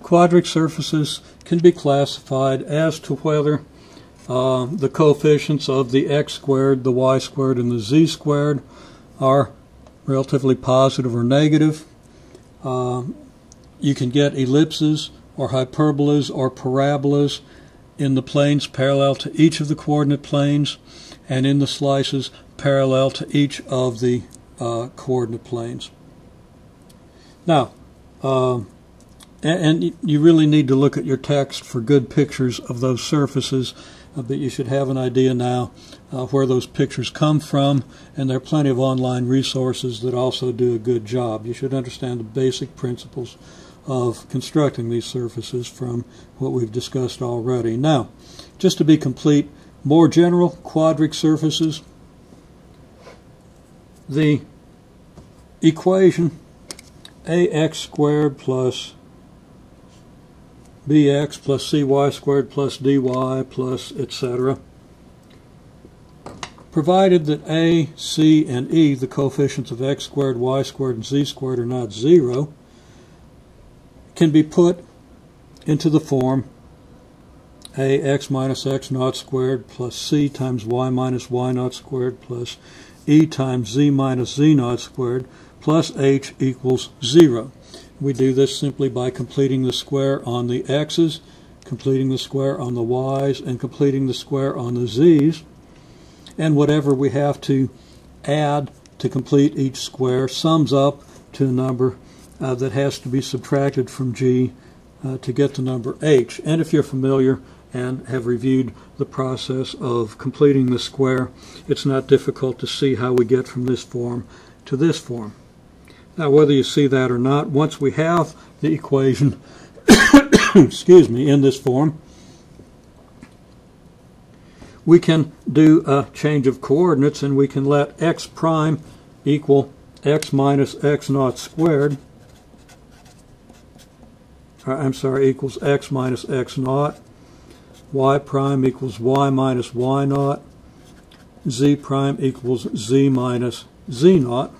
quadratic surfaces can be classified as to whether the coefficients of the x squared, the y squared, and the z squared are relatively positive or negative. You can get ellipses or hyperbolas or parabolas in the planes parallel to each of the coordinate planes, and in the slices parallel to each of the coordinate planes. Now, and you really need to look at your text for good pictures of those surfaces, but you should have an idea now where those pictures come from, and there are plenty of online resources that also do a good job. You should understand the basic principles of constructing these surfaces from what we've discussed already. Now, just to be complete, more general quadratic surfaces, the equation ax squared plus bx plus cy squared plus dy plus etc., provided that a, c, and e, the coefficients of x squared, y squared, and z squared, are not 0, can be put into the form ax minus x naught squared plus c times y minus y naught squared plus e times z minus z naught squared plus h equals 0. We do this simply by completing the square on the x's, completing the square on the y's, and completing the square on the z's. And whatever we have to add to complete each square sums up to a number that has to be subtracted from g to get the number h. And if you're familiar and have reviewed the process of completing the square, it's not difficult to see how we get from this form to this form. Now, whether you see that or not, once we have the equation excuse me, in this form, we can do a change of coordinates, and we can let x prime equal x minus x naught squared, equals x minus x naught, y prime equals y minus y naught, z prime equals z minus z naught.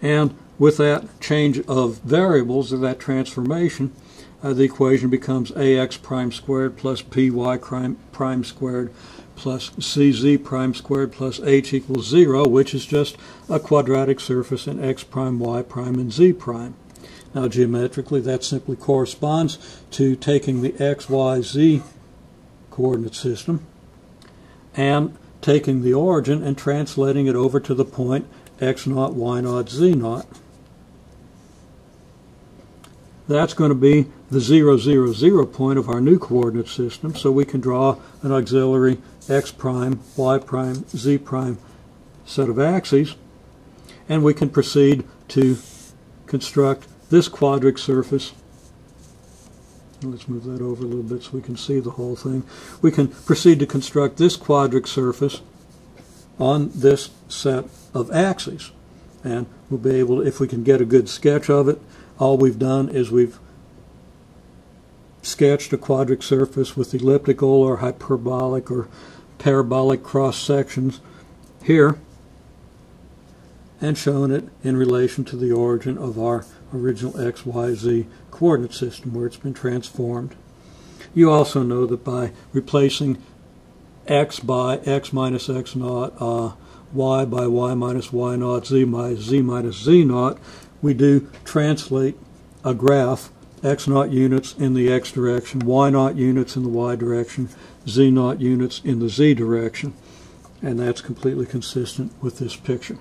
And with that change of variables, or that transformation, the equation becomes ax prime squared plus py prime squared plus cz prime squared plus h equals 0, which is just a quadratic surface in x prime, y prime, and z prime. Now, geometrically, that simply corresponds to taking the x, y, z coordinate system and taking the origin and translating it over to the point x naught, y naught, z naught. That's going to be the 0, 0, 0 point of our new coordinate system, so we can draw an auxiliary x prime, y prime, z prime set of axes, and we can proceed to construct this quadratic surface. Let's move that over a little bit so we can see the whole thing. We can proceed to construct this quadratic surface on this set of axes, and we'll be able to, if we can get a good sketch of it. All we've done is we've sketched a quadratic surface with elliptical or hyperbolic or parabolic cross sections here, and shown it in relation to the origin of our original x, y, z coordinate system where it's been transformed. You also know that by replacing x by x minus x naught, y by y minus y naught, z by z minus z naught, we do translate a graph, x naught units in the x direction, y naught units in the y direction, z naught units in the z direction, and that's completely consistent with this picture.